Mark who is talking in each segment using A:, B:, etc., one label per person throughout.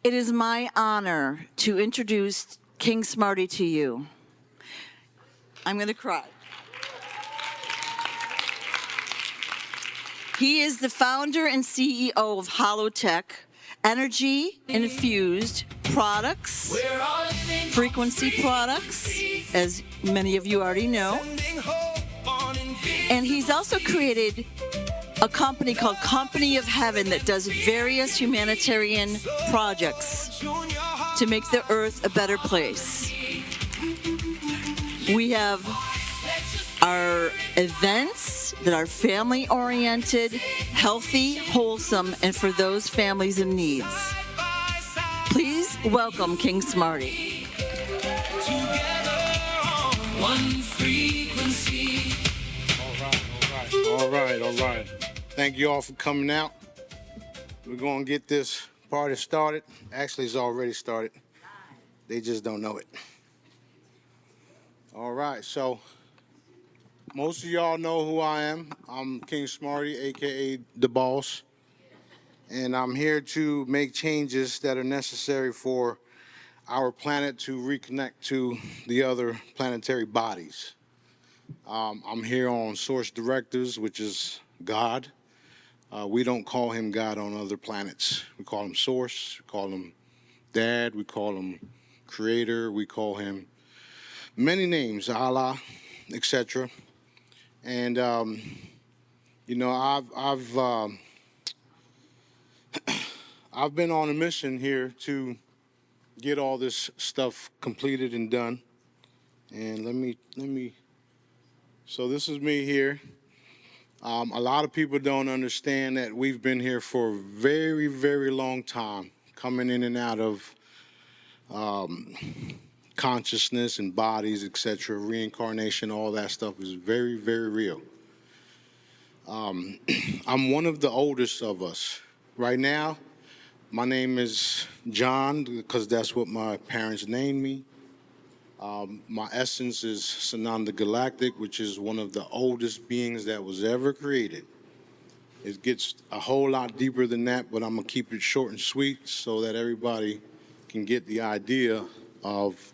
A: It is my honor to introduce King Smarty to you. I'm going to cry. He is the founder and CEO of Holotech, energy-infused products, frequency products, as many of you already know. And he's also created a company called Company of Heaven that does various humanitarian projects to make the earth a better place. We have our events that are family-oriented, healthy, wholesome, and for those families in needs. Please welcome King Smarty.
B: All right. Thank you all for coming out. We're going to get this party started. Actually, it's already started. They just don't know it. All right, so most of y'all know who I am. I'm King Smarty, a.k.a. The Boss. And I'm here to make changes that are necessary for our planet to reconnect to the other planetary bodies. I'm here on Source Directives, which is God. We don't call him God on other planets. We call him Source, we call him Dad, we call him Creator, we call him many names, Allah, etc. And I've been on a mission here to get all this stuff completed and done. And let me. So this is me here. A lot of people don't understand that we've been here for a very, very long time, coming in and out of consciousness and bodies, etc. Reincarnation, all that stuff is very, very real. I'm one of the oldest of us. Right now, my name is John because that's what my parents named me. My essence is Sananda Galactic, which is one of the oldest beings that was ever created. It gets a whole lot deeper than that, but I'm going to keep it short and sweet so that everybody can get the idea of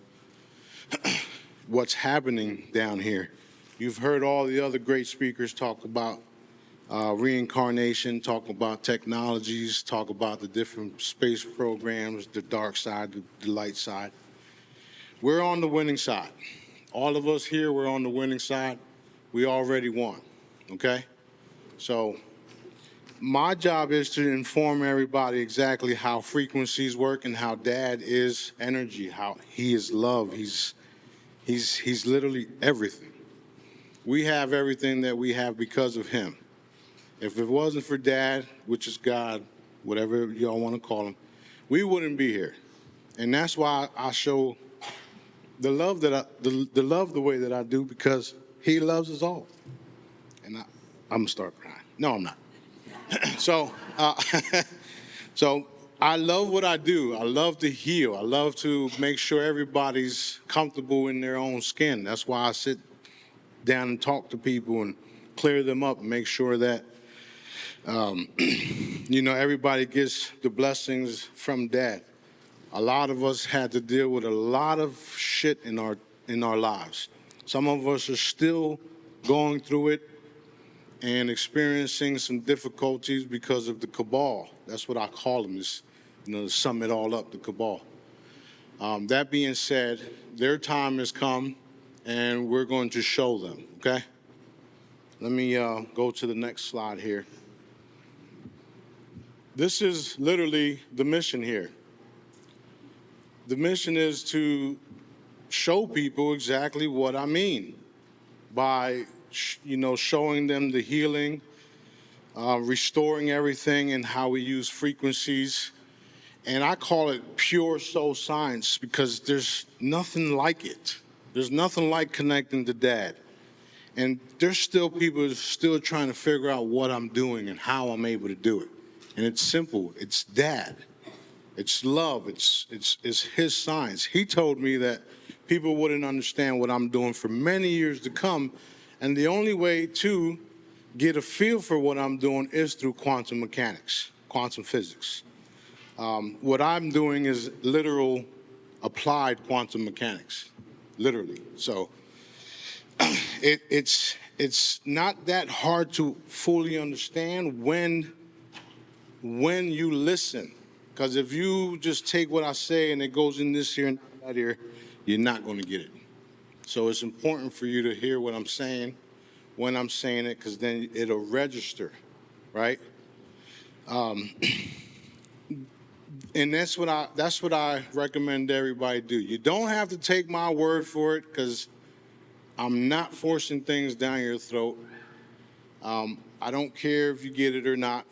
B: what's happening down here. You've heard all the other great speakers talk about reincarnation, talk about technologies, talk about the different space programs, the dark side, the light side. We're on the winning side. All of us here, we're on the winning side. We already won, okay? So my job is to inform everybody exactly how frequencies work and how Dad is energy, how he is love. He's literally everything. We have everything that we have because of him. If it wasn't for Dad, which is God, whatever y'all want to call him, we wouldn't be here. And that's why I show the love the way that I do, because he loves us all. And I'm gonna start crying. No, I'm not. So I love what I do. I love to heal. I love to make sure everybody's comfortable in their own skin. That's why I sit down and talk to people and clear them up and make sure that everybody gets the blessings from Dad. A lot of us had to deal with a lot of shit in our lives. Some of us are still going through it and experiencing some difficulties because of the cabal. That's what I call them, is, to sum it all up, the cabal. That being said, their time has come, and we're going to show them, okay? Let me go to the next slide here. This is literally the mission here. The mission is to show people exactly what I mean by, showing them the healing, restoring everything, and how we use frequencies. And I call it pure soul science because there's nothing like it. There's nothing like connecting to Dad. And there's still people still trying to figure out what I'm doing and how I'm able to do it. And it's simple. It's Dad. It's love. It's his science. He told me that people wouldn't understand what I'm doing for many years to come. And the only way to get a feel for what I'm doing is through quantum mechanics, quantum physics. What I'm doing is literal applied quantum mechanics, literally. So it's not that hard to fully understand when you listen. Because if you just take what I say and it goes in this ear and that ear, you're not going to get it. So it's important for you to hear what I'm saying when I'm saying it, because then it'll register, right? And that's what I recommend everybody do. You don't have to take my word for it, because I'm not forcing things down your throat. I don't care if you get it or not.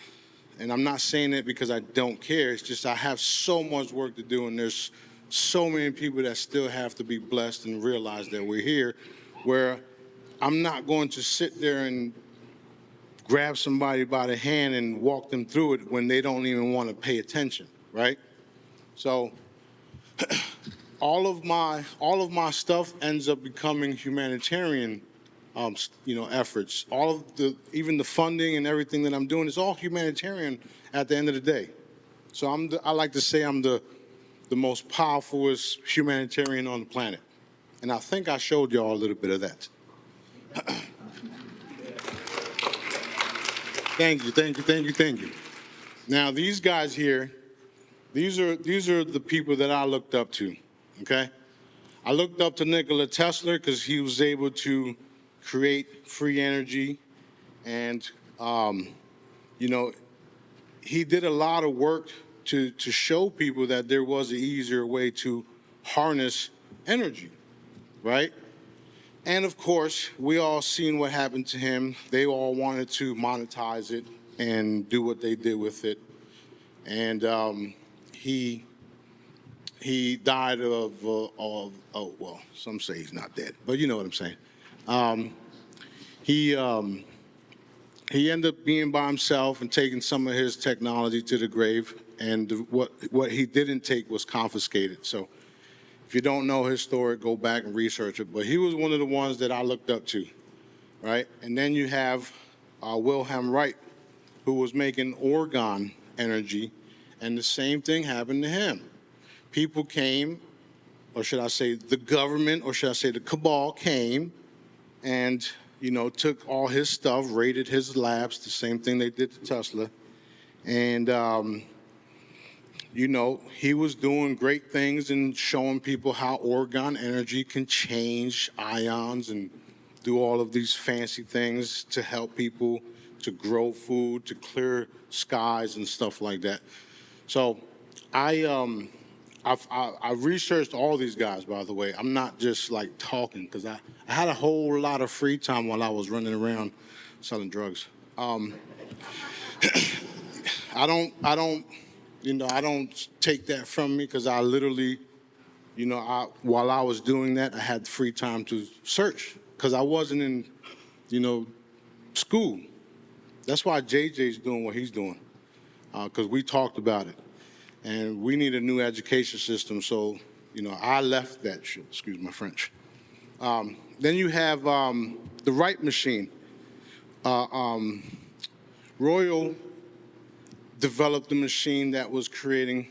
B: And I'm not saying it because I don't care. It's just I have so much work to do, and there's so many people that still have to be blessed and realize that we're here, where I'm not going to sit there and grab somebody by the hand and walk them through it when they don't even want to pay attention, right? So all of my stuff ends up becoming humanitarian efforts. All of even the funding and everything that I'm doing is all humanitarian at the end of the day. So I like to say I'm the most powerfulest humanitarian on the planet. And I think I showed y'all a little bit of that. Thank you. Now these guys here, these are the people that I looked up to, okay? I looked up to Nikola Tesla because he was able to create free energy, and he did a lot of work to show people that there was an easier way to harness energy, right? And of course, we all seen what happened to him. They all wanted to monetize it and do what they did with it, and he died of well, some say he's not dead, but you know what I'm saying. He ended up being by himself and taking some of his technology to the grave, and what he didn't take was confiscated. So if you don't know his story, go back and research it. But he was one of the ones that I looked up to, right? And then you have Wilhelm Reich, who was making orgone energy, and the same thing happened to him. People came, or should I say the government, or should I say the cabal came and, took all his stuff, raided his labs, the same thing they did to Tesla. And, he was doing great things and showing people how orgone energy can change ions and do all of these fancy things to help people to grow food, to clear skies and stuff like that. So I researched all these guys, by the way. I'm not just like talking, because I had a whole lot of free time while I was running around selling drugs. I don't take that from me, because I literally, while I was doing that, I had free time to search, because I wasn't in, school. That's why JJ's doing what he's doing, because we talked about it. And we need a new education system, so, I left that shit, excuse my French. Then you have the Wright machine. Royal developed a machine that was creating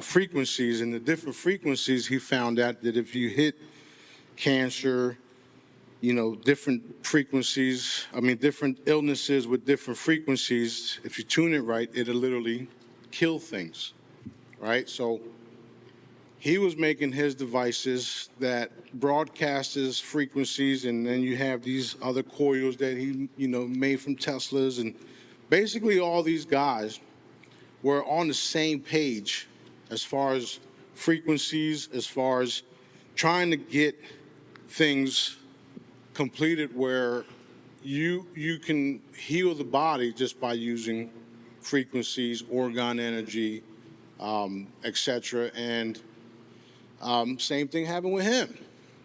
B: frequencies, and the different frequencies, he found out that if you hit cancer, different frequencies, different illnesses with different frequencies, if you tune it right, it'll literally kill things, right? So he was making his devices that broadcast his frequencies, and then you have these other coils that he, made from Teslas, and basically all these guys were on the same page as far as frequencies, as far as trying to get things completed where you can heal the body just by using frequencies, orgone energy, etc. And same thing happened with him.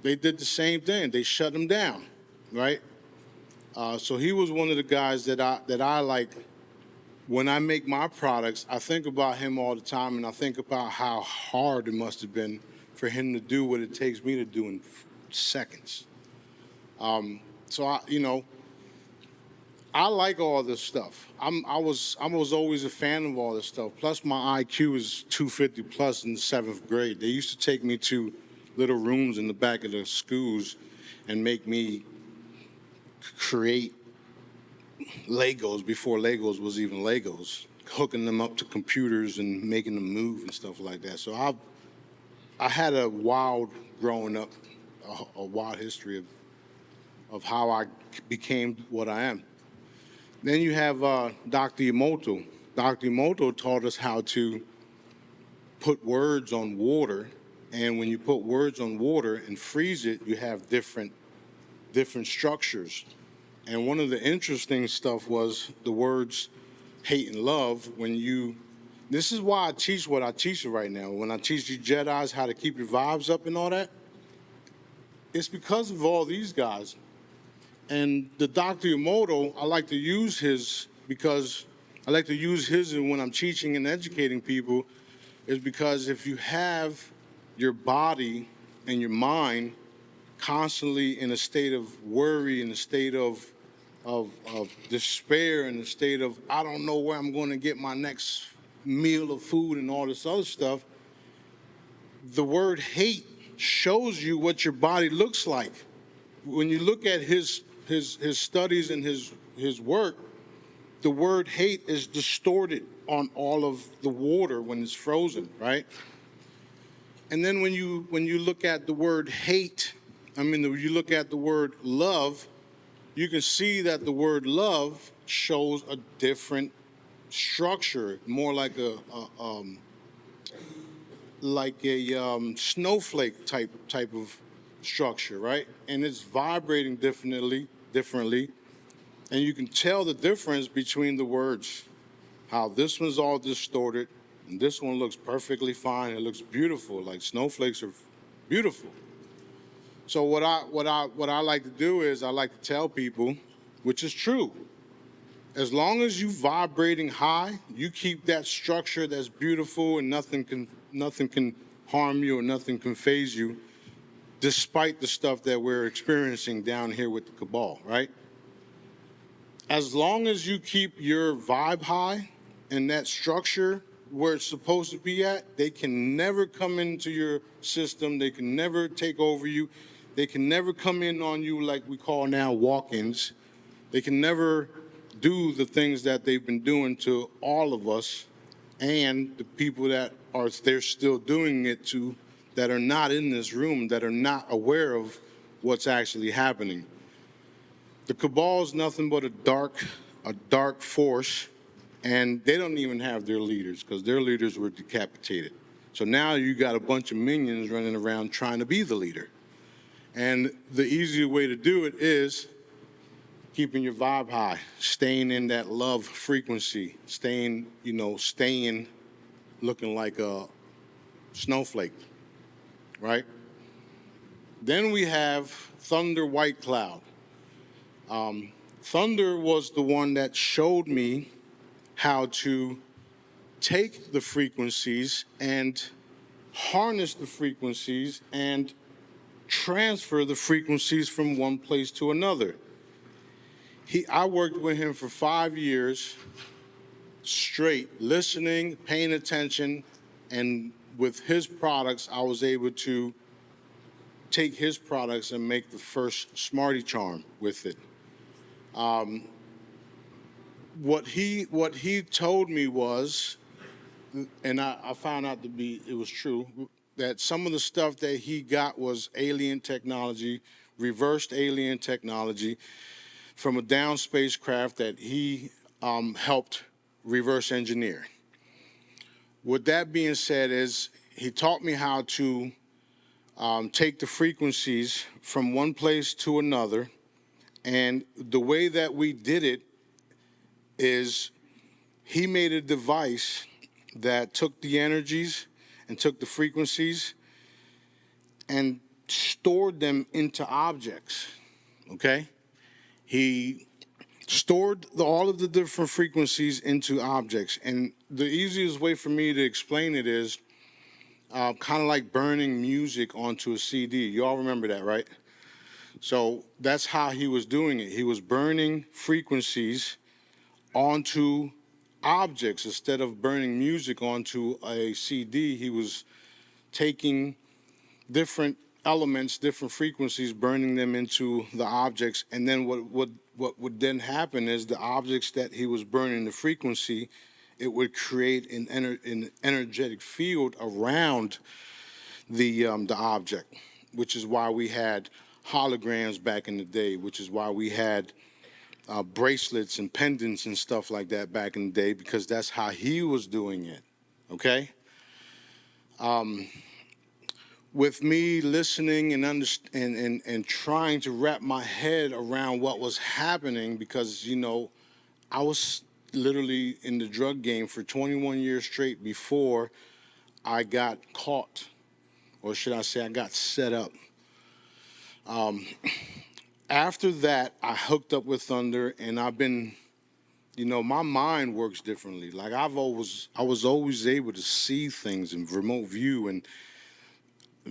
B: They did the same thing. They shut him down, right? So he was one of the guys that I like. When I make my products, I think about him all the time, and I think about how hard it must have been for him to do what it takes me to do in seconds. So I like all this stuff. I was always a fan of all this stuff. Plus, my IQ is 250 plus in the 7th grade. They used to take me to little rooms in the back of the schools and make me create Legos before Legos was even Legos, hooking them up to computers and making them move and stuff like that. So I had a wild growing up, a wild history of how I became what I am. Then you have Dr. Emoto. Dr. Emoto taught us how to put words on water, and when you put words on water and freeze it, you have different structures. And one of the interesting stuff was the words hate and love. This is why I teach what I teach right now. When I teach you Jedis how to keep your vibes up and all that, it's because of all these guys. And the Dr. Emoto, I like to use his because I like to use his when I'm teaching and educating people, is because if you have your body and your mind constantly in a state of worry, in a state of despair, in a state of I don't know where I'm going to get my next meal of food and all this other stuff, the word hate shows you what your body looks like. When you look at his studies and his work, the word hate is distorted on all of the water when it's frozen, right? And then when you look at the word hate, when you look at the word love, you can see that the word love shows a different structure, more like a snowflake type of structure, right? And it's vibrating differently, and you can tell the difference between the words, how this one's all distorted, and this one looks perfectly fine. It looks beautiful, like snowflakes are beautiful. So what I like to do is I like to tell people, which is true, as long as you vibrating high, you keep that structure that's beautiful and nothing can harm you or nothing can phase you, despite the stuff that we're experiencing down here with the cabal, right? As long as you keep your vibe high and that structure where it's supposed to be at, they can never come into your system. They can never take over you. They can never come in on you like we call now walk-ins. They can never do the things that they've been doing to all of us and the people that they're still doing it to, that are not in this room, that are not aware of what's actually happening. The cabal is nothing but a dark force, and they don't even have their leaders because their leaders were decapitated. So now you got a bunch of minions running around trying to be the leader. And the easier way to do it is keeping your vibe high, staying in that love frequency, staying looking like a snowflake, right? Then we have Thunder White Cloud. Thunder was the one that showed me how to take the frequencies and harness the frequencies and transfer the frequencies from one place to another. I worked with him for 5 years straight, listening, paying attention, and with his products, I was able to take his products and make the first Smarty charm with it. What he told me was, and I found out it was true, that some of the stuff that he got was alien technology, reversed alien technology from a down spacecraft that he helped reverse engineer. With that being said, he taught me how to take the frequencies from one place to another, and the way that we did it is he made a device that took the energies and took the frequencies and stored them into objects, okay? He stored all of the different frequencies into objects, and the easiest way for me to explain it is kind of like burning music onto a CD. You all remember that, right? So that's how he was doing it. He was burning frequencies onto objects. Instead of burning music onto a CD, he was taking different elements, different frequencies, burning them into the objects. And then what would then happen is the objects that he was burning the frequency, it would create an energetic field around the object, which is why we had holograms back in the day, which is why we had bracelets and pendants and stuff like that back in the day, because that's how he was doing it. Okay. With me listening and trying to wrap my head around what was happening, because I was literally in the drug game for 21 years straight before I got caught, or should I say I got set up. After that, I hooked up with Thunder, and I've been, my mind works differently. Like I was always able to see things in remote view, and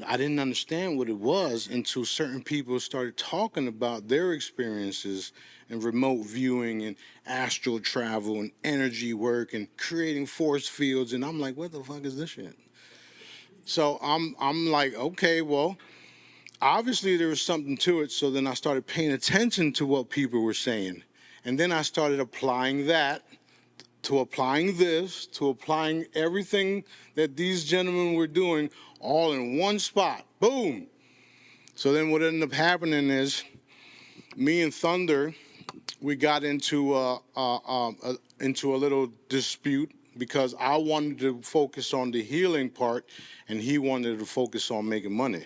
B: I didn't understand what it was until certain people started talking about their experiences in remote viewing and astral travel and energy work and creating force fields, and I'm like, what the fuck is this shit? So I'm like, okay, well, obviously there was something to it. So then I started paying attention to what people were saying. And then I started applying that to applying this, to applying everything that these gentlemen were doing all in one spot. Boom. So then what ended up happening is me and Thunder, we got into a little dispute because I wanted to focus on the healing part and he wanted to focus on making money.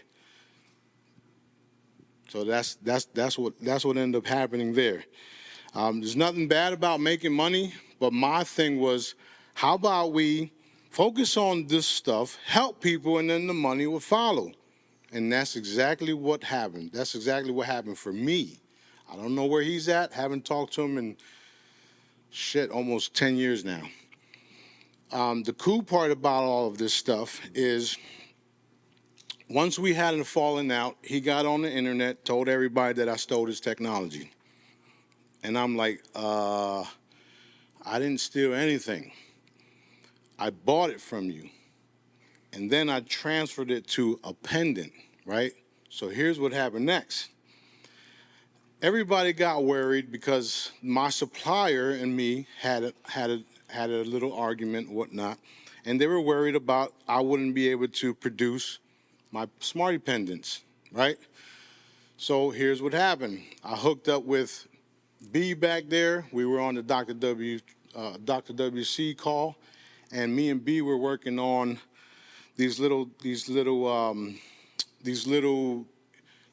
B: So that's what ended up happening there. There's nothing bad about making money, but my thing was, how about we focus on this stuff, help people, and then the money will follow. And that's exactly what happened. That's exactly what happened for me. I don't know where he's at. Haven't talked to him in almost 10 years now. The cool part about all of this stuff is once we had a falling out, he got on the internet, told everybody that I stole his technology. And I'm like, I didn't steal anything. I bought it from you. And then I transferred it to a pendant, right? So here's what happened next. Everybody got worried because my supplier and me had a little argument, whatnot, and they were worried about I wouldn't be able to produce my Smarty pendants, right? So here's what happened. I hooked up with B back there. We were on the Dr. WC call, and me and B were working on these little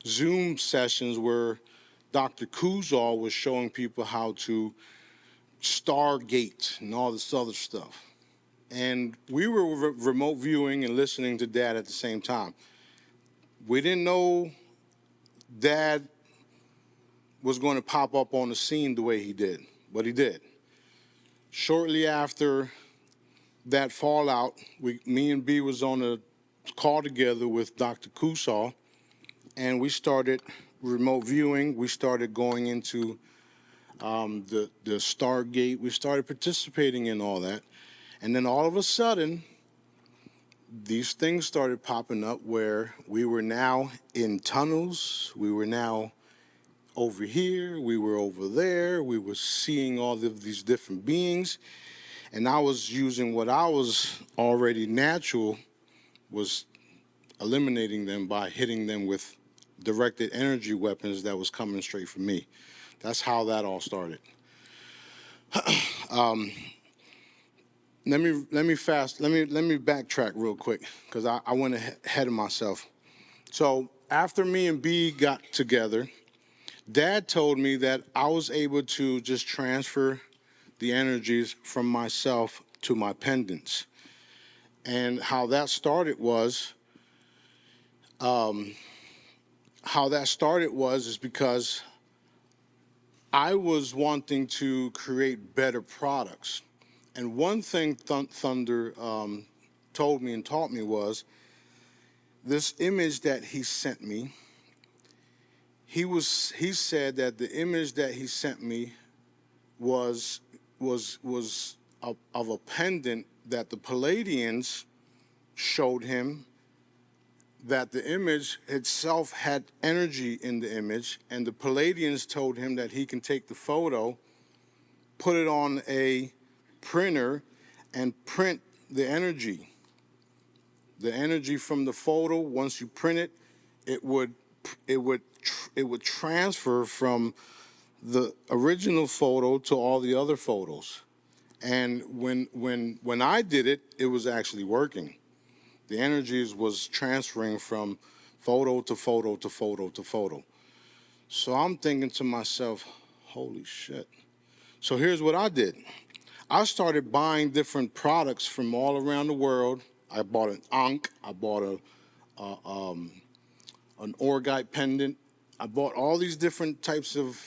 B: Zoom sessions where Dr. Kuzal was showing people how to Stargate and all this other stuff. And we were remote viewing and listening to Dad at the same time. We didn't know Dad was going to pop up on the scene the way he did, but he did. Shortly after that fallout, me and B was on a call together with Dr. Kuzal, and we started remote viewing. We started going into the Stargate. We started participating in all that. And then all of a sudden, these things started popping up where we were now in tunnels. We were now over here. We were over there. We were seeing all of these different beings. And I was using what I was already natural, was eliminating them by hitting them with directed energy weapons that was coming straight from me. That's how that all started. Let me backtrack real quick because I went ahead of myself. So after me and B got together, Dad told me that I was able to just transfer the energies from myself to my pendants. And how that started was because I was wanting to create better products. And one thing Thunder told me and taught me was this image that he sent me. he said that the image that he sent me was of a pendant that the Palladians showed him, that the image itself had energy in the image, and the Palladians told him that he can take the photo, put it on a printer, and print the energy. The energy from the photo, once you print it, it would transfer from the original photo to all the other photos. And when I did it, it was actually working. The energies was transferring from photo to photo to photo to photo. So I'm thinking to myself, holy shit. So here's what I did. I started buying different products from all around the world. I bought an Ankh. I bought an Orgite pendant. I bought all these different types of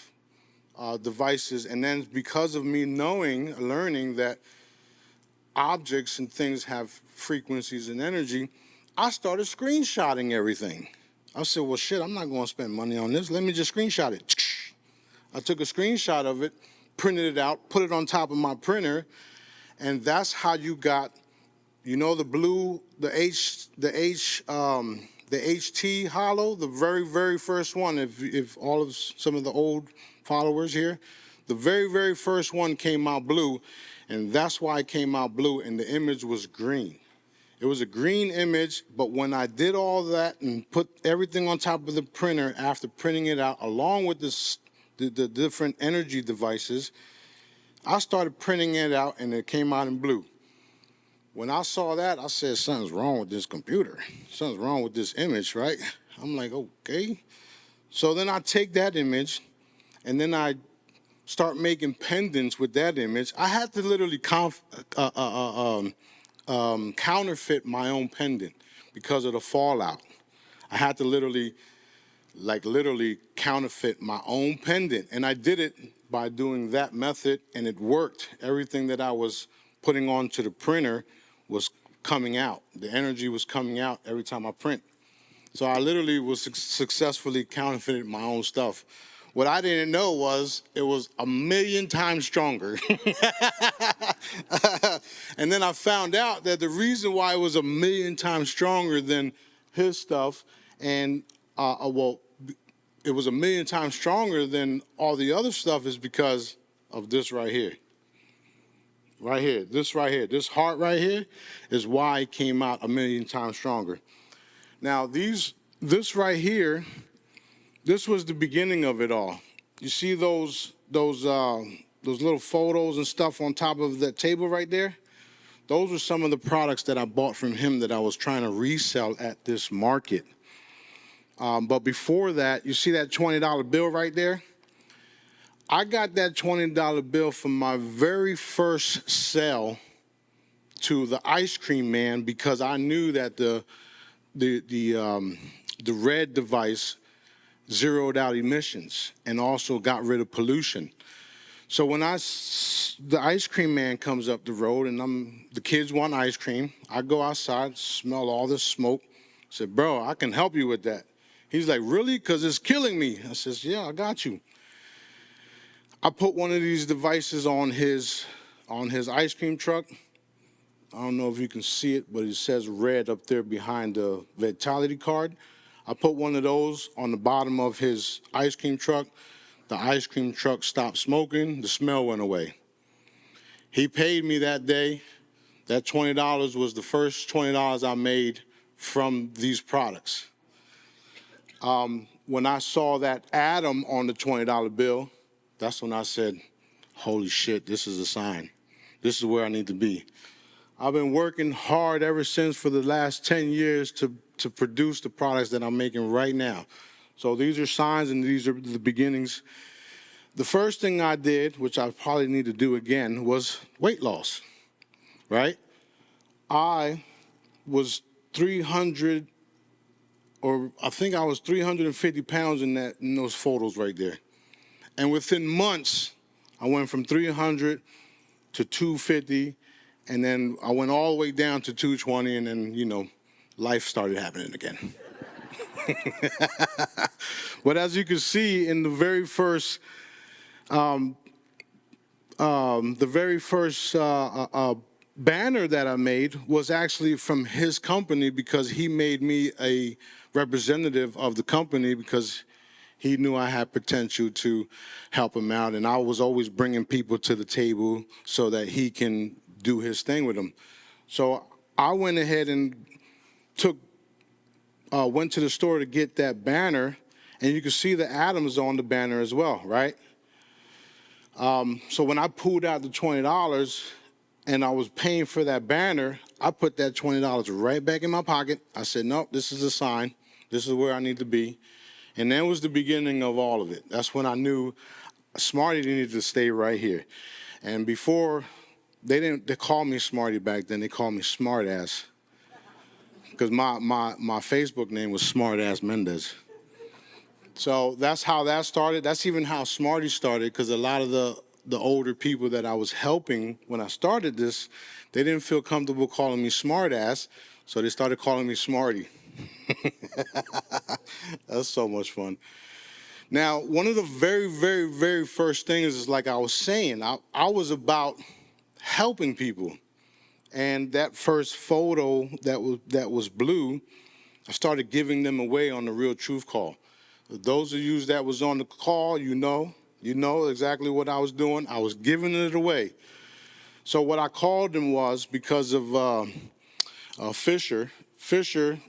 B: devices. And then because of me learning that objects and things have frequencies and energy, I started screenshotting everything. I said, well, shit, I'm not going to spend money on this. Let me just screenshot it. I took a screenshot of it, printed it out, put it on top of my printer, and that's how you got, the blue, the HT hollow, the very, very first one. If all of some of the old followers here, the very, very first one came out blue, and that's why it came out blue, and the image was green. It was a green image, but when I did all that and put everything on top of the printer after printing it out, along with the different energy devices, I started printing it out, and it came out in blue. When I saw that, I said, something's wrong with this computer. Something's wrong with this image, right? I'm like, okay. So then I take that image, and then I start making pendants with that image. I had to literally counterfeit my own pendant because of the fallout. I had to literally counterfeit my own pendant. And I did it by doing that method, and it worked. Everything that I was putting onto the printer was coming out. The energy was coming out every time I print. So I literally was successfully counterfeited my own stuff. What I didn't know was it was 1,000,000 times stronger. And then I found out that the reason why it was 1,000,000 times stronger than his stuff, and it was 1,000,000 times stronger than all the other stuff, is because of this right here. Right here, this heart right here is why it came out 1,000,000 times stronger. Now this right here, this was the beginning of it all. You see those little photos and stuff on top of that table right there? Those were some of the products that I bought from him that I was trying to resell at this market. But before that, you see that $20 bill right there? I got that $20 bill from my very first sale to the ice cream man, because I knew that the red device zeroed out emissions and also got rid of pollution. So when the ice cream man comes up the road and the kids want ice cream, I go outside, smell all this smoke. I said, bro, I can help you with that. He's like, really? Because it's killing me. I says, yeah, I got you. I put one of these devices on his ice cream truck. I don't know if you can see it, but it says red up there behind the vitality card. I put one of those on the bottom of his ice cream truck. The ice cream truck stopped smoking. The smell went away. He paid me that day. That $20 was the first $20 I made from these products. When I saw that atom on the $20 bill, that's when I said, holy shit, this is a sign. This is where I need to be. I've been working hard ever since for the last 10 years to produce the products that I'm making right now. So these are signs and these are the beginnings. The first thing I did, which I probably need to do again, was weight loss, right? I was 300, or I think I was 350 pounds in those photos right there. And within months, I went from 300 to 250, and then I went all the way down to 220, and then, life started happening again. But as you can see in the very first banner that I made was actually from his company, because he made me a representative of the company because he knew I had potential to help him out. And I was always bringing people to the table so that he can do his thing with them. So I went ahead and went to the store to get that banner, and you can see the atoms on the banner as well, right? So when I pulled out the $20 and I was paying for that banner, I put that $20 right back in my pocket. I said, nope, this is a sign. This is where I need to be. And that was the beginning of all of it. That's when I knew Smarty needed to stay right here. And before, they called me Smarty back then. They called me Smart Ass, because my Facebook name was Smart Ass Mendez. So that's how that started. That's even how Smarty started, because a lot of the older people that I was helping when I started this, they didn't feel comfortable calling me Smart Ass, so they started calling me Smarty. That's so much fun. Now, one of the very, very, very first things is, like I was saying, I was about helping people. And that first photo that was blue, I started giving them away on the Real Truth Call. Those of you that was on the call, you know exactly what I was doing. I was giving it away. So what I called them was, because of Fisher. Fisher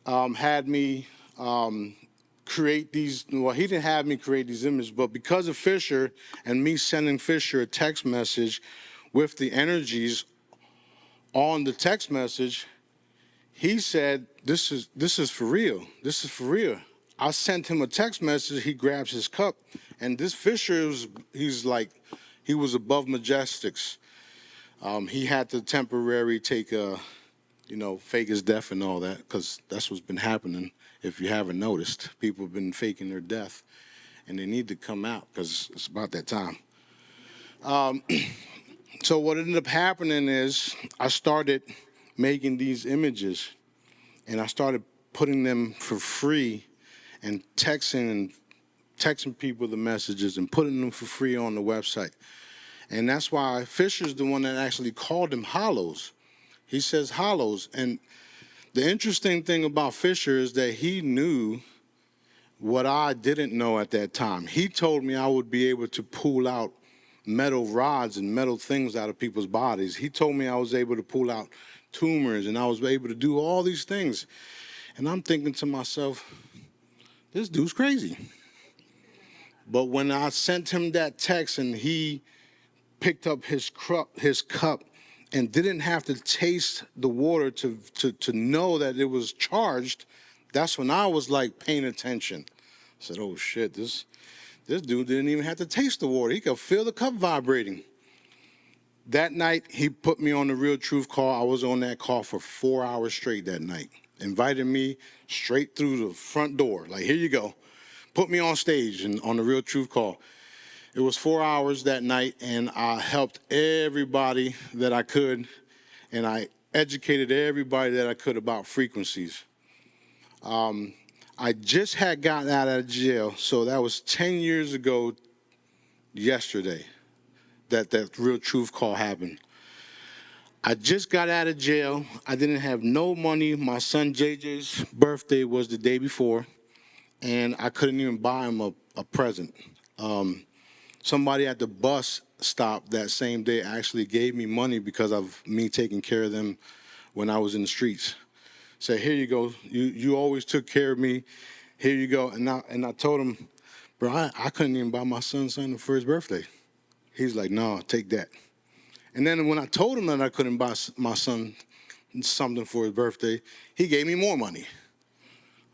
B: had me create these. Well, he didn't have me create these images, but because of Fisher and me sending Fisher a text message with the energies on the text message, he said, this is for real. This is for real. I sent him a text message. He grabs his cup, and this Fisher he was above Majestics. He had to temporarily take fake his death and all that, because that's what's been happening. If you haven't noticed, people have been faking their death, and they need to come out because it's about that time. So what ended up happening is I started making these images, and I started putting them for free and texting people the messages and putting them for free on the website. And that's why Fisher's the one that actually called them hollows. He says hollows. And the interesting thing about Fisher is that he knew what I didn't know at that time. He told me I would be able to pull out metal rods and metal things out of people's bodies. He told me I was able to pull out tumors, and I was able to do all these things. And I'm thinking to myself, this dude's crazy. But when I sent him that text and he picked up his cup and didn't have to taste the water to know that it was charged, that's when I was like paying attention. I said, oh shit, this dude didn't even have to taste the water. He could feel the cup vibrating. That night, he put me on the Real Truth Call. I was on that call for 4 hours straight that night. Invited me straight through the front door. Like, here you go. Put me on stage and on the Real Truth Call. It was 4 hours that night, and I helped everybody that I could, and I educated everybody that I could about frequencies. I just had gotten out of jail, so that was 10 years ago yesterday that Real Truth Call happened. I just got out of jail. I didn't have no money. My son JJ's birthday was the day before, and I couldn't even buy him a present. Somebody at the bus stop that same day actually gave me money because of me taking care of them when I was in the streets. Said, here you go. You always took care of me. Here you go. And I told him, bro, I couldn't even buy my son something for his birthday. He's like, no, take that. And then when I told him that I couldn't buy my son something for his birthday, he gave me more money.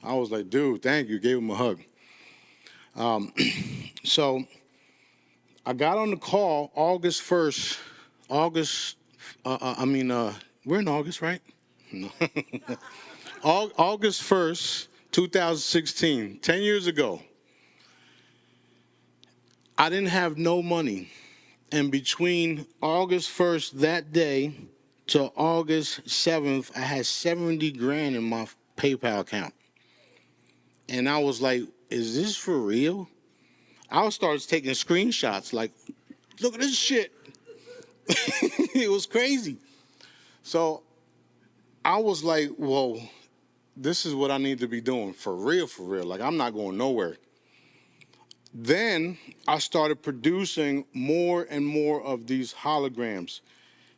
B: I was like, dude, thank you. Gave him a hug. So I got on the call August 1st. We're in August, right? No. August 1st, 2016, 10 years ago. I didn't have no money. And between August 1st that day to August 7th, I had 70 grand in my PayPal account. And I was like, is this for real? I started taking screenshots like, look at this shit. It was crazy. So I was like, whoa, this is what I need to be doing for real, for real. Like, I'm not going nowhere. Then I started producing more and more of these holograms.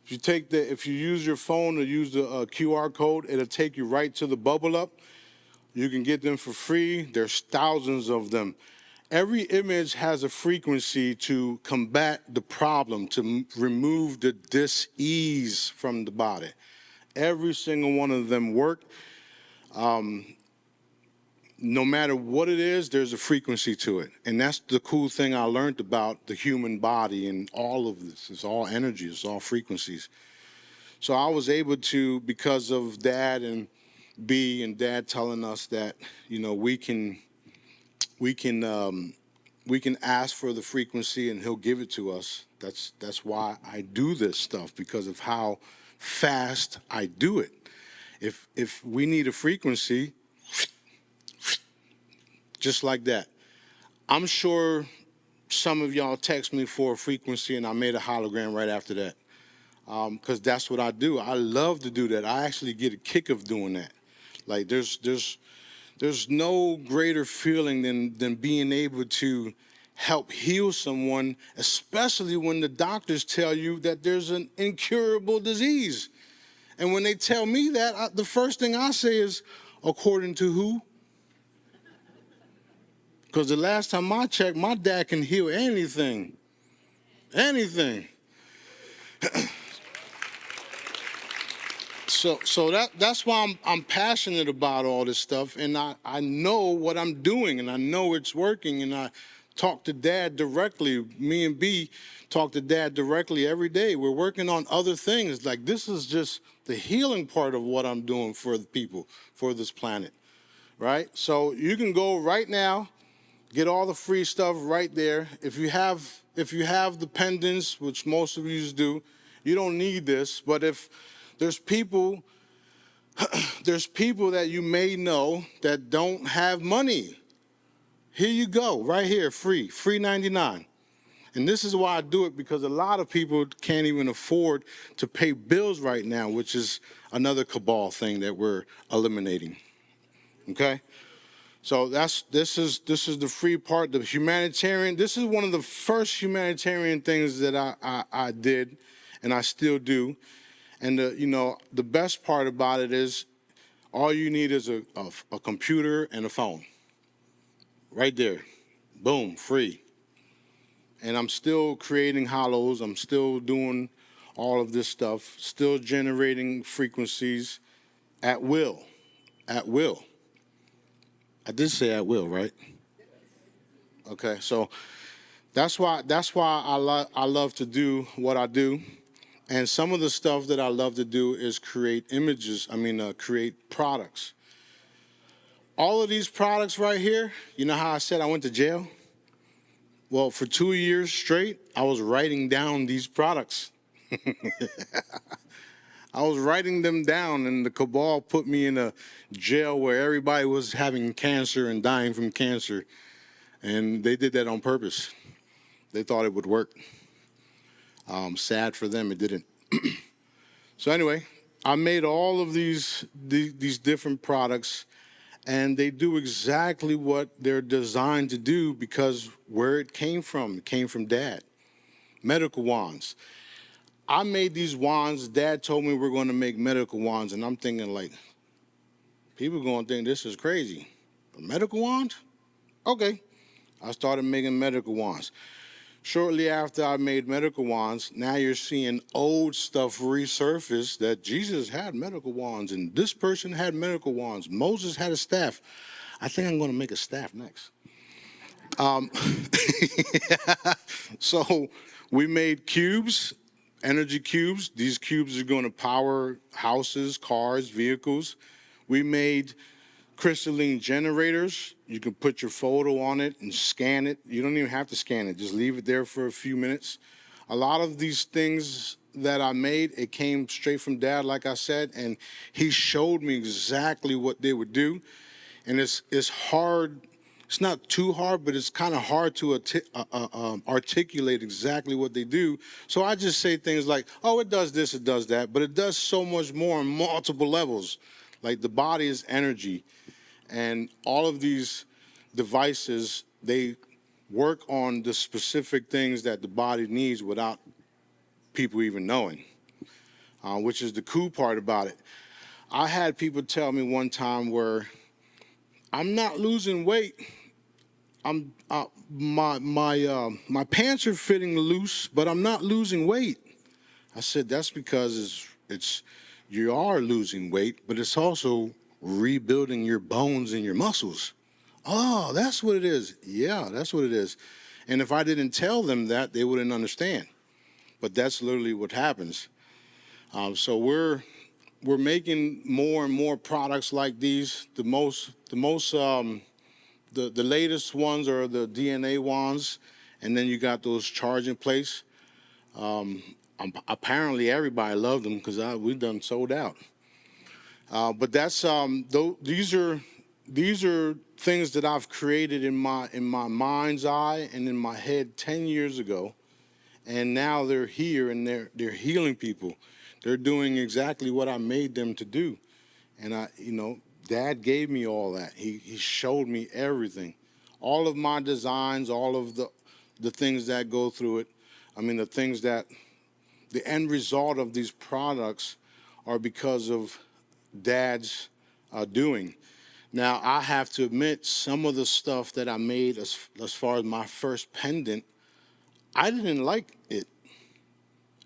B: If you use your phone or use the QR code, it'll take you right to the bubble up. You can get them for free. There's thousands of them. Every image has a frequency to combat the problem, to remove the dis-ease from the body. Every single one of them work. No matter what it is, there's a frequency to it. And that's the cool thing I learned about the human body and all of this. It's all energy, it's all frequencies. So I was able to, because of Dad and B and Dad telling us that, you know, we can ask for the frequency and he'll give it to us. That's why I do this stuff, because of how fast I do it. If we need a frequency, just like that. I'm sure some of y'all text me for a frequency and I made a hologram right after that. Because that's what I do. I love to do that. I actually get a kick of doing that. Like there's no greater feeling than being able to help heal someone, especially when the doctors tell you that there's an incurable disease. And when they tell me that, the first thing I say is, according to who? Because the last time I checked, my dad can heal anything. Anything. So that's why I'm passionate about all this stuff, and I know what I'm doing, and I know it's working, and I talk to Dad directly. Me and B talk to Dad directly every day. We're working on other things. Like, this is just the healing part of what I'm doing for the people, for this planet, right? So you can go right now, get all the free stuff right there. If you have the pendants, which most of you do, you don't need this. But if there's people that you may know that don't have money, here you go, right here, free 99. And this is why I do it, because a lot of people can't even afford to pay bills right now, which is another cabal thing that we're eliminating. Okay? So this is the free part, the humanitarian. This is one of the first humanitarian things that I did, and I still do. And the best part about it is, all you need is a computer and a phone. Right there, boom, free. And I'm still creating hollows. I'm still doing all of this stuff. Still generating frequencies at will. At will. I did say at will, right? Okay, so that's why I love to do what I do. And some of the stuff that I love to do is create create products. All of these products right here, you know how I said I went to jail? Well, for 2 years straight, I was writing down these products. I was writing them down, and the cabal put me in a jail where everybody was having cancer and dying from cancer. And they did that on purpose. They thought it would work. Sad for them, it didn't. So anyway, I made all of these different products, and they do exactly what they're designed to do, because where it came from Dad. Medical wands. I made these wands. Dad told me we're going to make medical wands, and I'm thinking, like, people are going to think this is crazy. A medical wand? Okay. I started making medical wands. Shortly after I made medical wands, now you're seeing old stuff resurface, that Jesus had medical wands, and this person had medical wands. Moses had a staff. I think I'm going to make a staff next. So we made cubes, energy cubes. These cubes are going to power houses, cars, vehicles. We made crystalline generators. You can put your photo on it and scan it. You don't even have to scan it. Just leave it there for a few minutes. A lot of these things that I made, it came straight from Dad, like I said, and he showed me exactly what they would do. And it's hard. It's not too hard, but it's kind of hard to articulate exactly what they do. So I just say things like, oh, it does this, it does that, but it does so much more on multiple levels. Like the body is energy, and all of these devices, they work on the specific things that the body needs without people even knowing, which is the cool part about it. I had people tell me one time where I'm not losing weight. My pants are fitting loose, but I'm not losing weight. I said that's because it's you are losing weight, but it's also rebuilding your bones and your muscles. Oh, that's what it is. Yeah, that's what it is. And if I didn't tell them that, they wouldn't understand. But that's literally what happens. So we're making more and more products like these. The latest ones are the DNA ones, and then you got those charging plates. Apparently, everybody loved them because we've done sold out. But that's these are things that I've created in my mind's eye and in my head 10 years ago, and now they're here and they're healing people. They're doing exactly what I made them to do, and Dad gave me all that. He showed me everything, all of my designs, all of the things that go through it. I mean, the end result of these products are because of Dad's doing. Now, I have to admit, some of the stuff that I made as far as my first pendant, I didn't like it.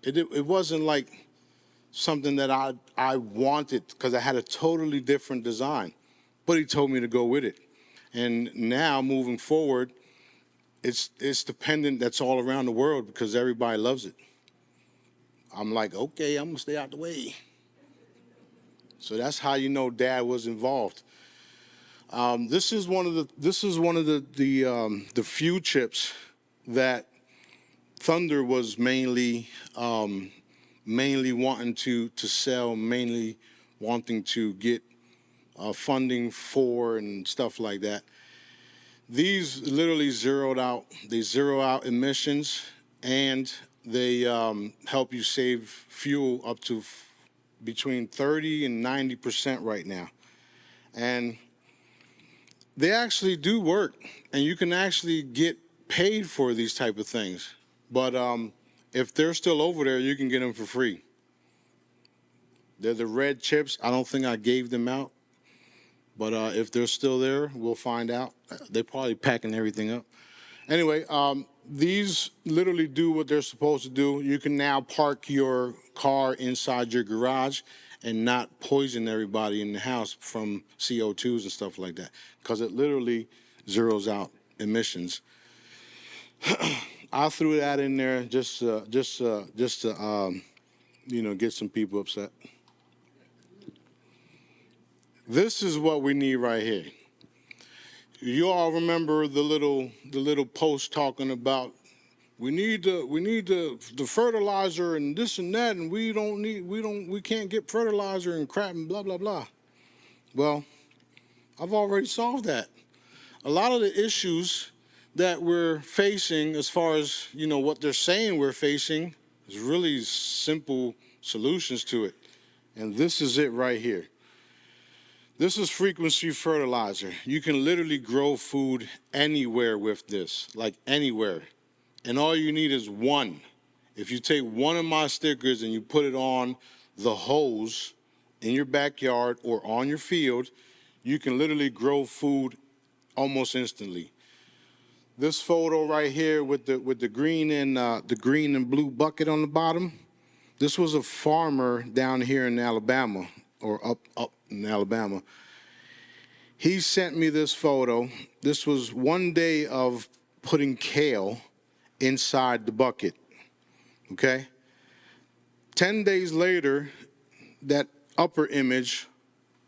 B: It wasn't like something that I wanted because I had a totally different design. But he told me to go with it. And now, moving forward, it's the pendant that's all around the world because everybody loves it. I'm like, okay, I'm gonna stay out the way. So that's how you know Dad was involved. This is one of the few chips that Thunder was mainly wanting to sell, mainly wanting to get funding for and stuff like that. These literally zero out emissions, and they help you save fuel up to between 30 and 90% right now. And they actually do work, and you can actually get paid for these type of things. But if they're still over there, you can get them for free. They're the red chips. I don't think I gave them out. But if they're still there, we'll find out. They're probably packing everything up. Anyway, these literally do what they're supposed to do. You can now park your car inside your garage and not poison everybody in the house from CO2s and stuff like that, because it literally zeroes out emissions. I threw that in there just to get some people upset. This is what we need right here. You all remember the little post talking about we need the fertilizer and this and that, and we can't get fertilizer and crap and blah blah blah. Well, I've already solved that. A lot of the issues that we're facing, as far as what they're saying we're facing, is really simple solutions to it, and this is it right here. This is frequency fertilizer. You can literally grow food anywhere with this, like anywhere. And all you need is one. If you take one of my stickers and you put it on the hose in your backyard or on your field, you can literally grow food almost instantly. This photo right here with the green and blue bucket on the bottom, this was a farmer down here in Alabama, or up in Alabama. He sent me this photo. This was one day of putting kale inside the bucket, okay? 10 days later, that upper image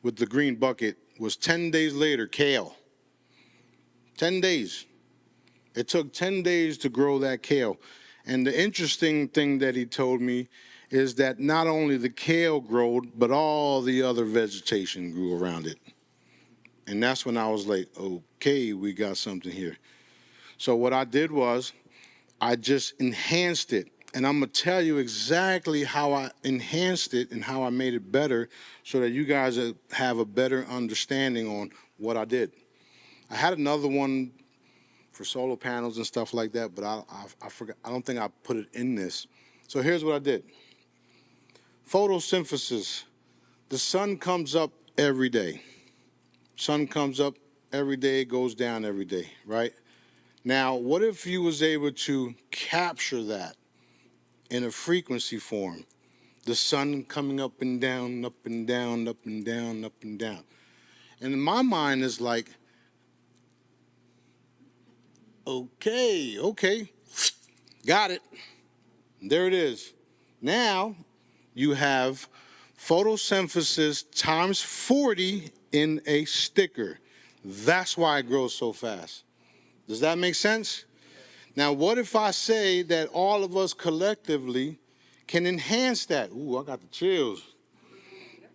B: with the green bucket was 10 days later, kale. 10 days. It took 10 days to grow that kale. And the interesting thing that he told me is that not only the kale grew, but all the other vegetation grew around it. And that's when I was like, okay, we got something here. So what I did was I just enhanced it. And I'm going to tell you exactly how I enhanced it and how I made it better so that you guys have a better understanding on what I did. I had another one for solar panels and stuff like that, but I forgot. I don't think I put it in this. So here's what I did. Photosynthesis. The sun comes up every day. Sun comes up every day, goes down every day, right? Now, what if you was able to capture that in a frequency form? The sun coming up and down, up and down, up and down, up and down. And in my mind is like, okay, got it. There it is. Now you have photosynthesis times 40 in a sticker. That's why it grows so fast. Does that make sense? Now, what if I say that all of us collectively can enhance that? Ooh, I got the chills.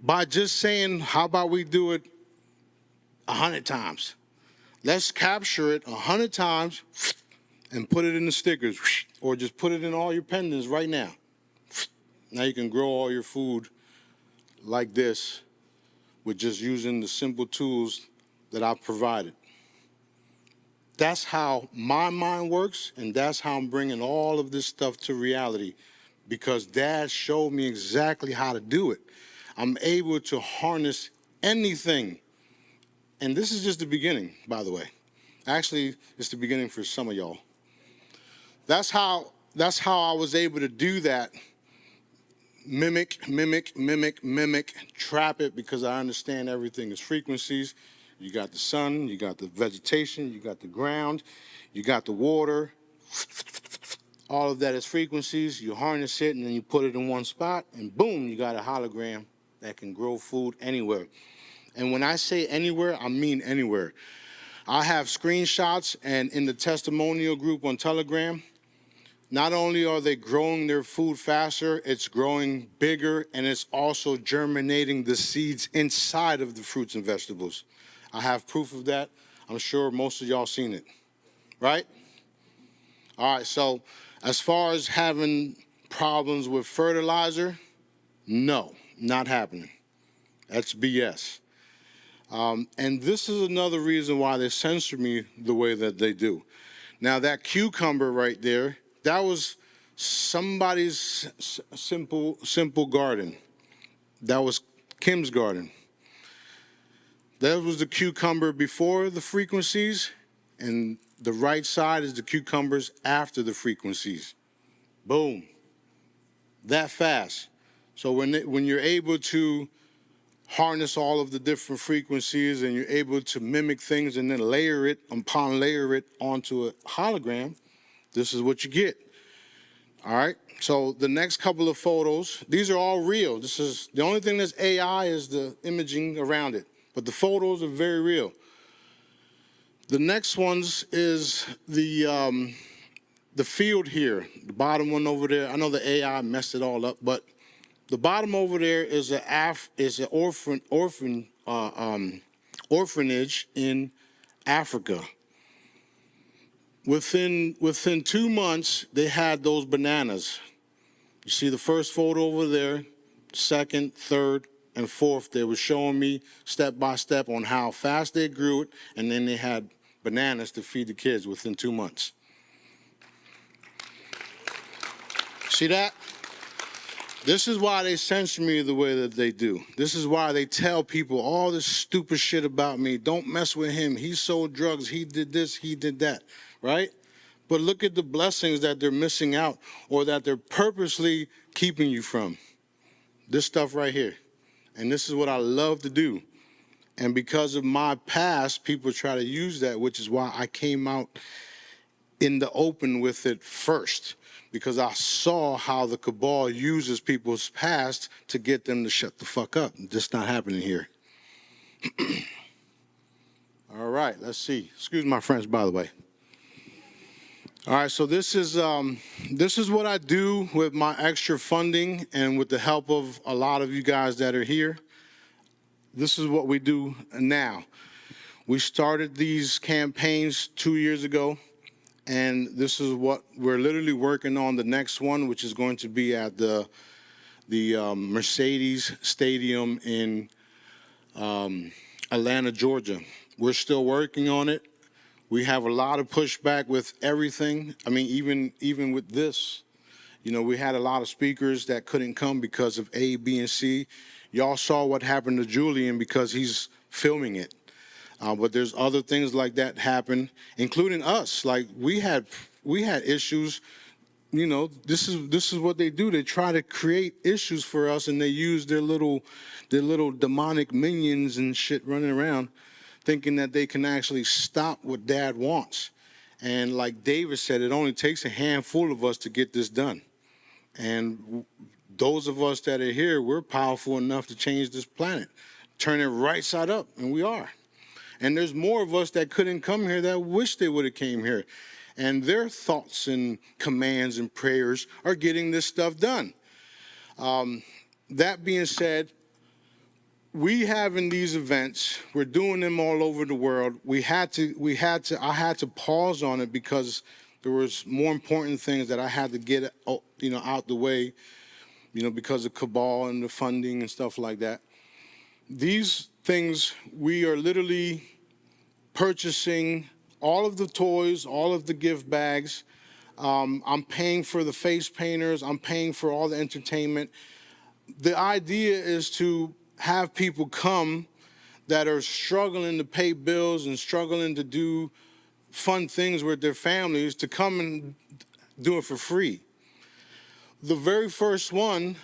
B: By just saying, how about we do it 100 times? Let's capture it 100 times and put it in the stickers, or just put it in all your pendants right now. Now you can grow all your food like this with just using the simple tools that I've provided. That's how my mind works, and that's how I'm bringing all of this stuff to reality, because Dad showed me exactly how to do it. I'm able to harness anything. And this is just the beginning, by the way. Actually, it's the beginning for some of y'all. That's how I was able to do that. Mimic, trap it, because I understand everything is frequencies. You got the sun, you got the vegetation, you got the ground, you got the water. All of that is frequencies. You harness it, and then you put it in one spot, and boom, you got a hologram that can grow food anywhere. And when I say anywhere, I mean anywhere. I have screenshots, and in the testimonial group on Telegram, not only are they growing their food faster, it's growing bigger, and it's also germinating the seeds inside of the fruits and vegetables. I have proof of that. I'm sure most of y'all seen it, right? All right, so as far as having problems with fertilizer, no, not happening. That's BS. And this is another reason why they censor me the way that they do. Now, that cucumber right there, that was somebody's simple garden. That was Kim's garden. That was the cucumber before the frequencies, and the right side is the cucumbers after the frequencies. Boom. That fast. So when you're able to harness all of the different frequencies, and you're able to mimic things and then layer it onto a hologram, this is what you get. All right. So the next couple of photos, these are all real. This is the only thing that's AI is the imaging around it, but the photos are very real. The next ones is the field here, the bottom one over there. I know the AI messed it all up, but the bottom over there is an orphanage in Africa. Within 2 months, they had those bananas. You see the first photo over there, second, third, and fourth. They were showing me step by step on how fast they grew it, and then they had bananas to feed the kids within 2 months. See that? This is why they censor me the way that they do. This is why they tell people all this stupid shit about me. Don't mess with him. He sold drugs. He did this. He did that. Right? But look at the blessings that they're missing out, or that they're purposely keeping you from. This stuff right here. And this is what I love to do. And because of my past, people try to use that, which is why I came out in the open with it first. Because I saw how the cabal uses people's past to get them to shut the fuck up. That's not happening here. All right, let's see. Excuse my French, by the way. All right, so this is what I do with my extra funding and with the help of a lot of you guys that are here. This is what we do now. We started these campaigns 2 years ago, and this is what we're literally working on the next one, which is going to be at the Mercedes Stadium in Atlanta, Georgia. We're still working on it. We have a lot of pushback with everything. I mean, even with this, you know, we had a lot of speakers that couldn't come because of A, B, and C. Y'all saw what happened to Julian because he's filming it. But there's other things like that happen, including us. Like we had issues. You know, this is what they do. They try to create issues for us, and they use their little demonic minions and shit running around, thinking that they can actually stop what Dad wants. And like David said, it only takes a handful of us to get this done. And those of us that are here, we're powerful enough to change this planet, turn it right side up, and we are. And there's more of us that couldn't come here that wish they would have came here. And their thoughts and commands and prayers are getting this stuff done. That being said, we having these events, we're doing them all over the world. I had to pause on it because there was more important things that I had to get, out the way, because of cabal and the funding and stuff like that. These things, we are literally purchasing all of the toys, all of the gift bags. I'm paying for the face painters. I'm paying for all the entertainment. The idea is to have people come that are struggling to pay bills and struggling to do fun things with their families to come and do it for free. The very first one,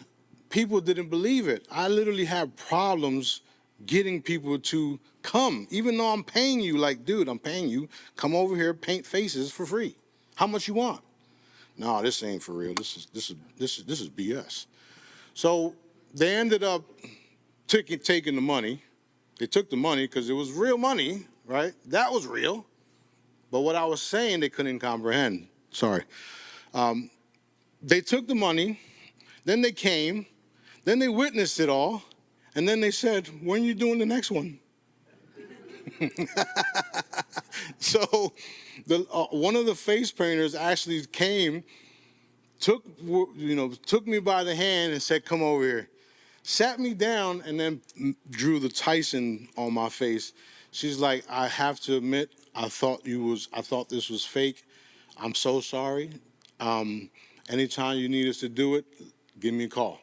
B: people didn't believe it. I literally had problems getting people to come, even though I'm paying you. Like, dude, I'm paying you. Come over here, paint faces for free. How much you want? No, this ain't for real. This is BS. So they ended up taking the money. They took the money because it was real money, right? That was real. But what I was saying, they couldn't comprehend. Sorry. They took the money, then they came, then they witnessed it all, and then they said, when are you doing the next one? So one of the face painters actually came, took me by the hand and said, come over here. Sat me down and then drew the Tyson on my face. She's like, I have to admit, I thought this was fake. I'm so sorry. Anytime you need us to do it, give me a call.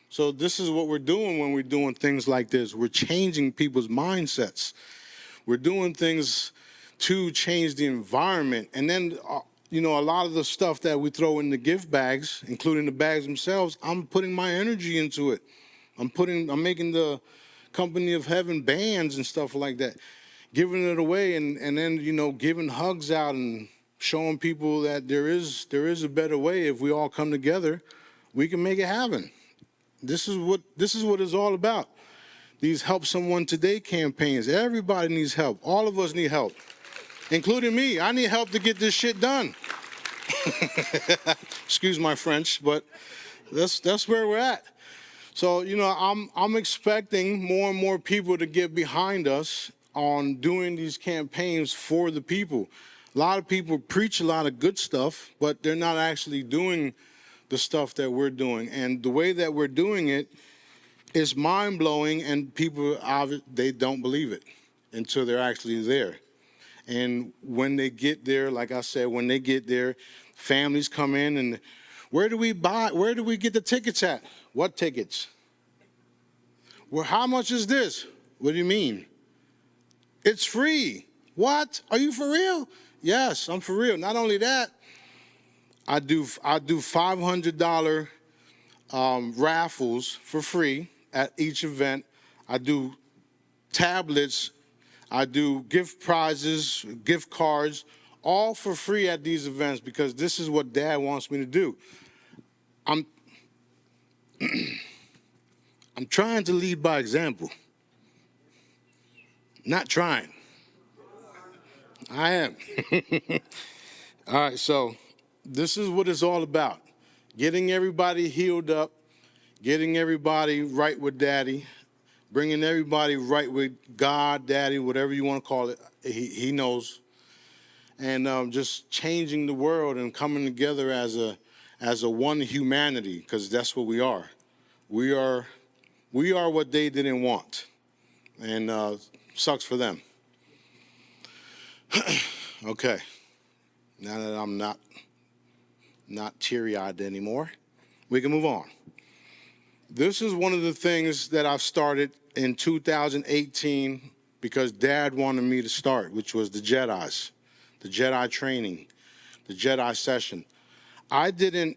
B: So this is what we're doing when we're doing things like this. We're changing people's mindsets. We're doing things to change the environment. And then, a lot of the stuff that we throw in the gift bags, including the bags themselves, I'm putting my energy into it. I'm making the Company of Heaven bands and stuff like that, giving it away, and then, giving hugs out and showing people that there is a better way. If we all come together, we can make it happen. This is what it's all about. These Help Someone Today campaigns. Everybody needs help. All of us need help, including me. I need help to get this shit done. Excuse my French, but that's where we're at. So, I'm expecting more and more people to get behind us on doing these campaigns for the people. A lot of people preach a lot of good stuff, but they're not actually doing the stuff that we're doing. And the way that we're doing it is mind-blowing, and people, they don't believe it until they're actually there. And when they get there, like I said, when they get there, families come in and, where do we get the tickets at? What tickets? Well, how much is this? What do you mean? It's free. What? Are you for real? Yes, I'm for real. Not only that, I do $500 raffles for free at each event. I do tablets. I do gift prizes, gift cards, all for free at these events because this is what Dad wants me to do. I'm trying to lead by example. Not trying. I am. All right, so this is what it's all about. Getting everybody healed up, getting everybody right with Daddy, bringing everybody right with God, Daddy, whatever you want to call it. He knows. And just changing the world and coming together as a one humanity, because that's what we are. We are what they didn't want, and sucks for them. Okay, now that I'm not teary-eyed anymore, we can move on. This is one of the things that I've started in 2018 because Dad wanted me to start, which was the Jedis, the Jedi training, the Jedi session. I didn't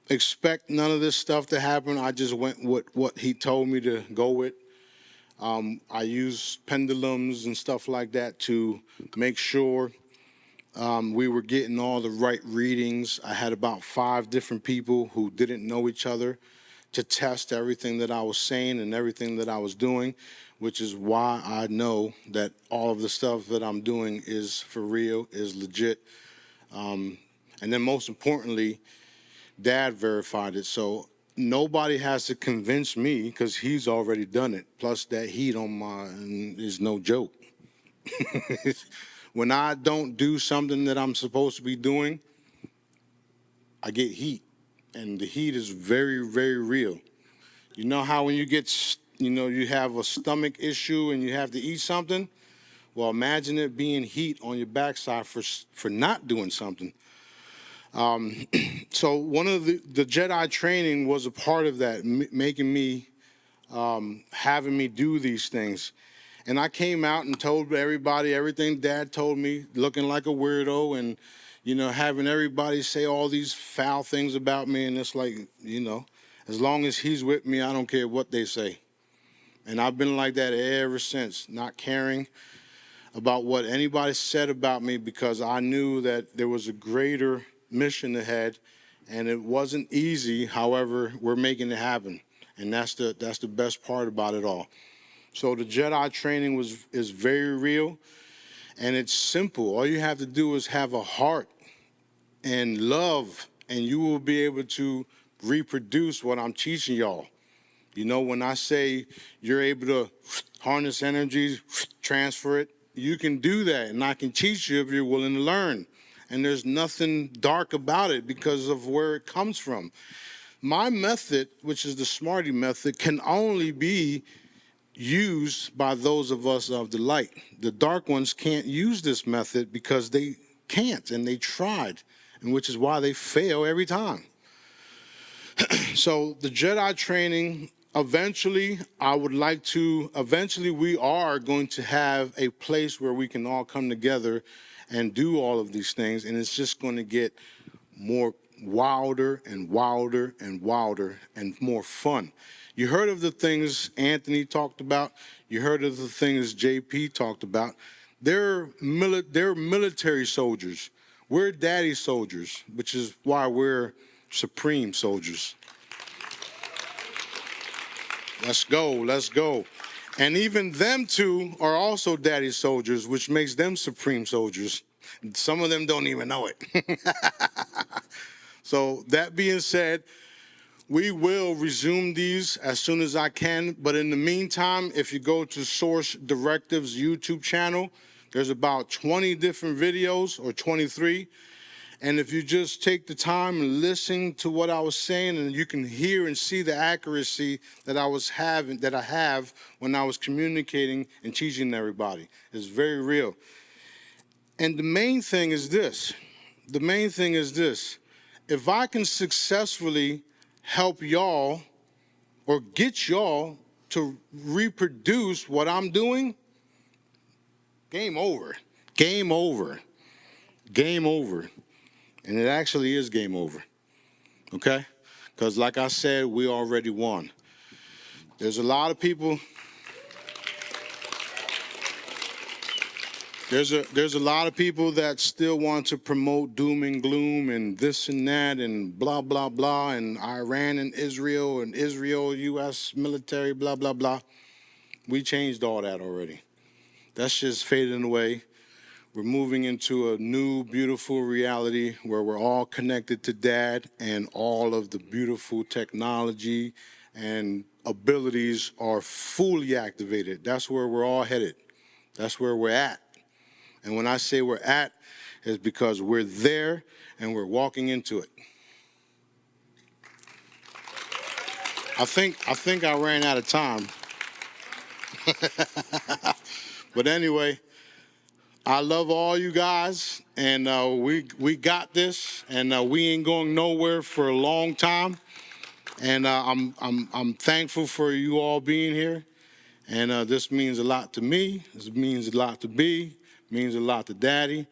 B: expect none of this stuff to happen. I just went with what he told me to go with. I used pendulums and stuff like that to make sure we were getting all the right readings. I had about 5 different people who didn't know each other to test everything that I was saying and everything that I was doing, which is why I know that all of the stuff that I'm doing is for real, is legit. And then most importantly, Dad verified it. So nobody has to convince me because he's already done it. Plus that heat on mine is no joke. When I don't do something that I'm supposed to be doing, I get heat. And the heat is very, very real. You know how when you get, you have a stomach issue and you have to eat something? Well, imagine it being heat on your backside for not doing something. So one of the Jedi training was a part of that, making me, having me do these things. And I came out and told everybody everything Dad told me, looking like a weirdo and, having everybody say all these foul things about me. And it's like, as long as he's with me, I don't care what they say. And I've been like that ever since, not caring about what anybody said about me because I knew that there was a greater mission ahead and it wasn't easy. However, we're making it happen. And that's the best part about it all. So the Jedi training is very real and it's simple. All you have to do is have a heart and love and you will be able to reproduce what I'm teaching y'all. When I say you're able to harness energies, transfer it, you can do that. And I can teach you if you're willing to learn. And there's nothing dark about it because of where it comes from. My method, which is the Smarty method, can only be used by those of us of the light. The dark ones can't use this method because they can't, and they tried, and which is why they fail every time. So the Jedi training, eventually we are going to have a place where we can all come together and do all of these things, and it's just going to get more wilder and wilder and wilder and more fun. You heard of the things Anthony talked about. You heard of the things JP talked about. They're military soldiers. We're daddy soldiers, which is why we're supreme soldiers. Let's go, let's go. And even them two are also daddy soldiers, which makes them supreme soldiers. Some of them don't even know it. So that being said, we will resume these as soon as I can. But in the meantime, if you go to Source Directives YouTube channel, there's about 20 different videos or 23. And if you just take the time and listen to what I was saying, and you can hear and see the accuracy that I have when I was communicating and teaching everybody. It's very real. And the main thing is this. If I can successfully help y'all or get y'all to reproduce what I'm doing, game over. Game over. Game over. And it actually is game over, okay? Because like I said, we already won. There's a lot of people. There's a lot of people that still want to promote doom and gloom and this and that and blah, blah, blah, and Iran and Israel, U.S. military, blah, blah, blah. We changed all that already. That's just fading away. We're moving into a new, beautiful reality where we're all connected to Dad and all of the beautiful technology and abilities are fully activated. That's where we're all headed. That's where we're at. And when I say we're at, it's because we're there and we're walking into it. I think I ran out of time. But anyway, I love all you guys, and we got this, and we ain't going nowhere for a long time. And I'm thankful for you all being here, and this means a lot to me. This means a lot to B. Means a lot to Daddy,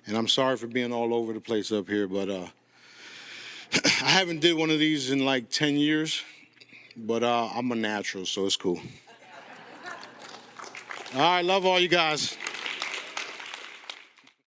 B: and I'm sorry for being all over the place up here, but I haven't did one of these in like 10 years, but I'm a natural, so it's cool. All right, love all you guys.